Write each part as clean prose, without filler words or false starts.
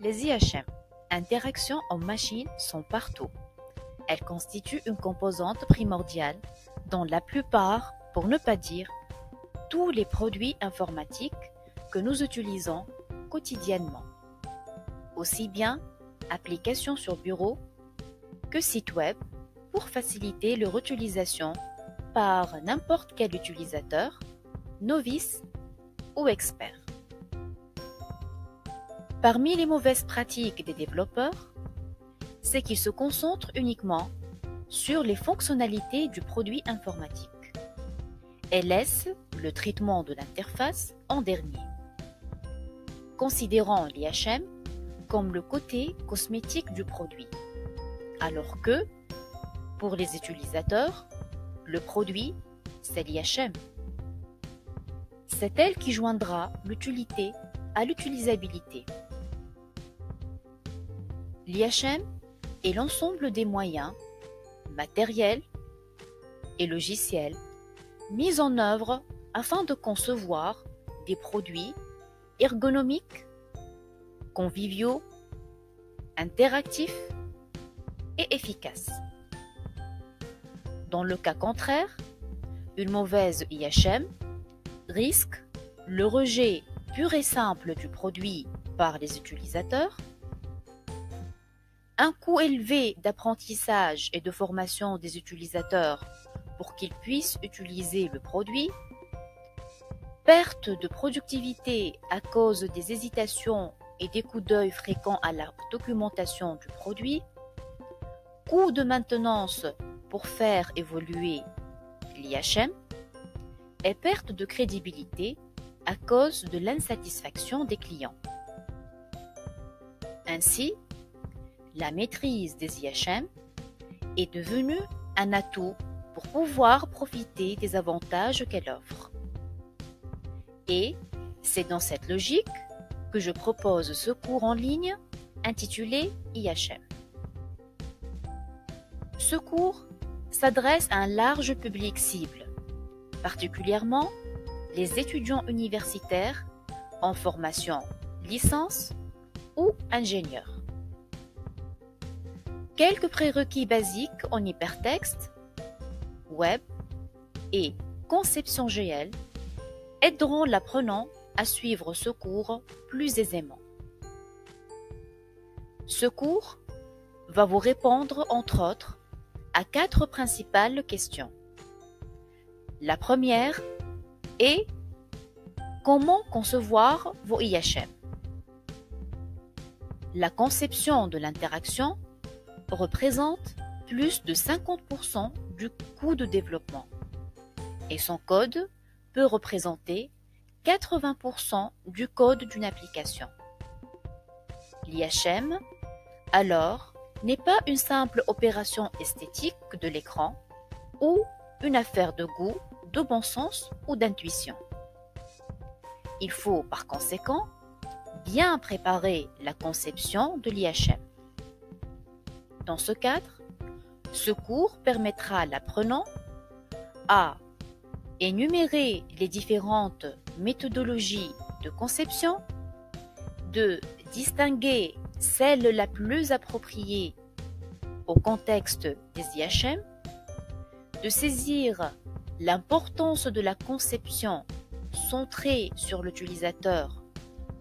Les IHM, interactions en machine, sont partout. Elles constituent une composante primordiale dans la plupart, pour ne pas dire tous les produits informatiques que nous utilisons quotidiennement. Aussi bien applications sur bureau que sites web pour faciliter leur utilisation par n'importe quel utilisateur, novice ou expert. Parmi les mauvaises pratiques des développeurs, c'est qu'ils se concentrent uniquement sur les fonctionnalités du produit informatique et laissent le traitement de l'interface en dernier, considérant l'IHM comme le côté cosmétique du produit, alors que, pour les utilisateurs, le produit, c'est l'IHM. C'est elle qui joindra l'utilité à l'utilisabilité. L'IHM est l'ensemble des moyens, matériels et logiciels mis en œuvre afin de concevoir des produits ergonomiques, conviviaux, interactifs et efficaces. Dans le cas contraire, une mauvaise IHM risque le rejet pur et simple du produit par les utilisateurs, un coût élevé d'apprentissage et de formation des utilisateurs pour qu'ils puissent utiliser le produit, perte de productivité à cause des hésitations et des coups d'œil fréquents à la documentation du produit, coût de maintenance pour faire évoluer l'IHM et perte de crédibilité à cause de l'insatisfaction des clients. Ainsi, la maîtrise des IHM est devenue un atout pour pouvoir profiter des avantages qu'elle offre. Et c'est dans cette logique que je propose ce cours en ligne intitulé IHM. Ce cours s'adresse à un large public cible, particulièrement les étudiants universitaires en formation licence ou ingénieurs. Quelques prérequis basiques en hypertexte, web et conception GL aideront l'apprenant à suivre ce cours plus aisément. Ce cours va vous répondre, entre autres, à 4 principales questions. La première est comment concevoir vos IHM. La conception de l'interaction représente plus de 50% du coût de développement et son code peut représenter 80% du code d'une application. L'IHM, alors, n'est pas une simple opération esthétique de l'écran ou une affaire de goût, de bon sens ou d'intuition. Il faut par conséquent bien préparer la conception de l'IHM. Dans ce cadre, ce cours permettra à l'apprenant à énumérer les différentes méthodologies de conception, de distinguer celle la plus appropriée au contexte des IHM, de saisir l'importance de la conception centrée sur l'utilisateur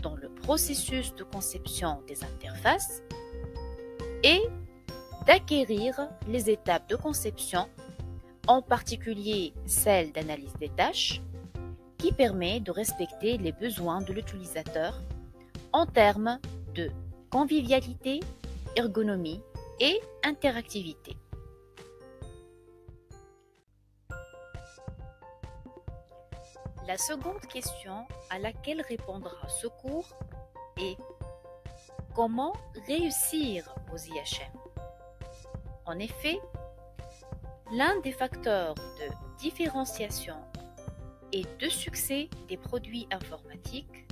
dans le processus de conception des interfaces et d'acquérir les étapes de conception, en particulier celle d'analyse des tâches, qui permet de respecter les besoins de l'utilisateur en termes de convivialité, ergonomie et interactivité. La seconde question à laquelle répondra ce cours est comment réussir aux IHM. En effet, l'un des facteurs de différenciation et de succès des produits informatiques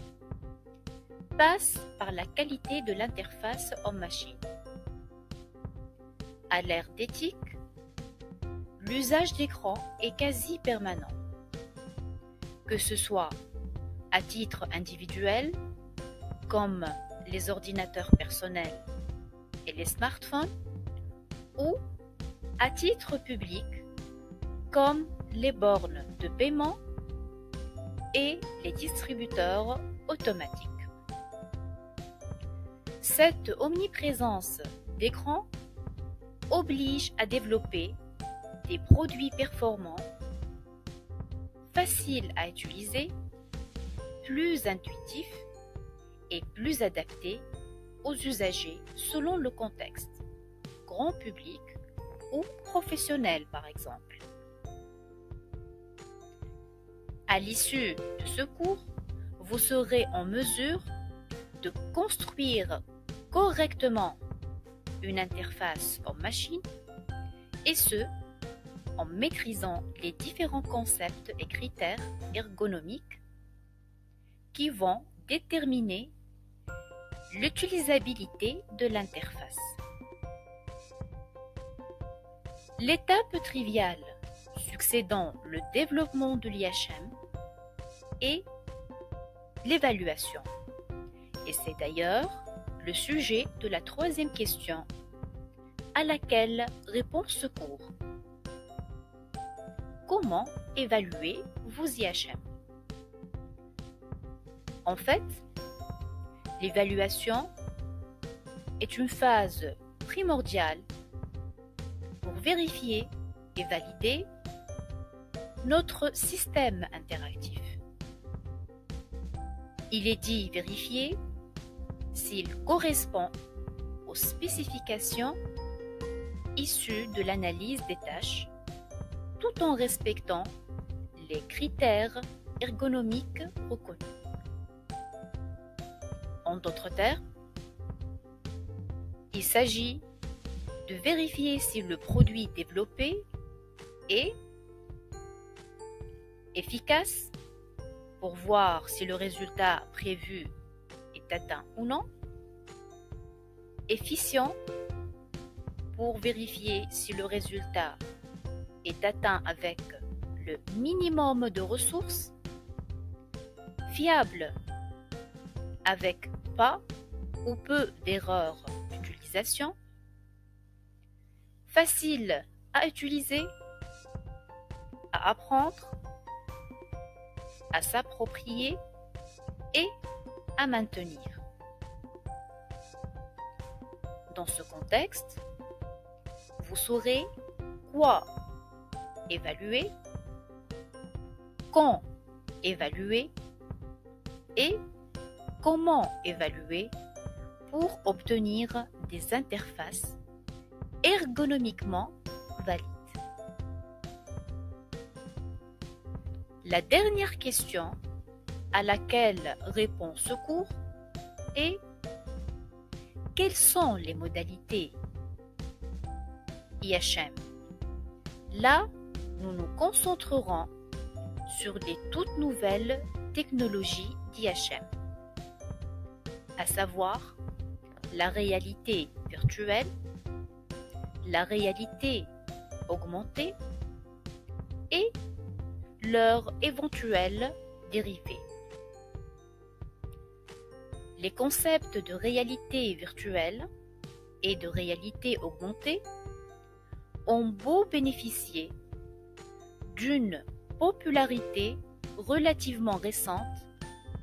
passe par la qualité de l'interface homme-machine. À l'ère d'éthique, l'usage d'écran est quasi permanent, que ce soit à titre individuel, comme les ordinateurs personnels et les smartphones, ou à titre public comme les bornes de paiement et les distributeurs automatiques. Cette omniprésence d'écran oblige à développer des produits performants, faciles à utiliser, plus intuitifs et plus adaptés aux usagers selon le contexte, grand public ou professionnel par exemple. À l'issue de ce cours, vous serez en mesure de construire correctement une interface homme-machine, et ce, en maîtrisant les différents concepts et critères ergonomiques qui vont déterminer l'utilisabilité de l'interface. L'étape triviale succédant le développement de l'IHM est l'évaluation. Et c'est d'ailleurs le sujet de la troisième question à laquelle répond ce cours. Comment évaluer vos IHM? En fait, l'évaluation est une phase primordiale pour vérifier et valider notre système interactif. Il est dit vérifier s'il correspond aux spécifications issues de l'analyse des tâches, tout en respectant les critères ergonomiques reconnus. En d'autres termes, il s'agit de vérifier si le produit développé est efficace pour voir si le résultat prévu est atteint ou non, efficient pour vérifier si le résultat est atteint avec le minimum de ressources, fiable avec pas ou peu d'erreurs d'utilisation, facile à utiliser, à apprendre, à s'approprier et à maintenir. Dans ce contexte, vous saurez quoi évaluer, quand évaluer et comment évaluer pour obtenir des interfaces ergonomiquement valides. La dernière question à laquelle répond ce cours est: quelles sont les modalités IHM? Là, nous nous concentrerons sur les toutes nouvelles technologies d'IHM, à savoir la réalité virtuelle, la réalité augmentée et leurs éventuels dérivés. Les concepts de réalité virtuelle et de réalité augmentée ont beau bénéficier d'une popularité relativement récente,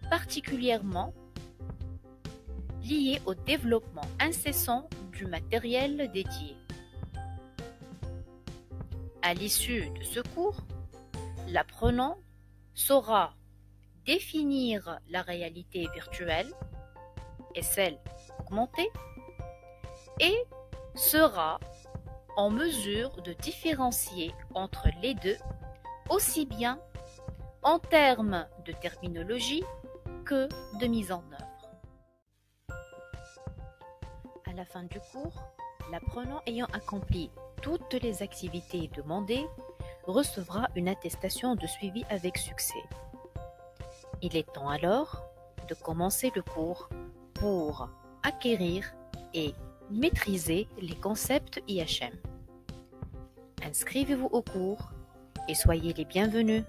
particulièrement liée au développement incessant du matériel dédié. À l'issue de ce cours, l'apprenant saura définir la réalité virtuelle et celle augmentée et sera en mesure de différencier entre les deux, aussi bien en termes de terminologie que de mise en œuvre. À la fin du cours, l'apprenant ayant accompli toutes les activités demandées recevra une attestation de suivi avec succès. Il est temps alors de commencer le cours pour acquérir et maîtriser les concepts IHM. Inscrivez-vous au cours et soyez les bienvenus.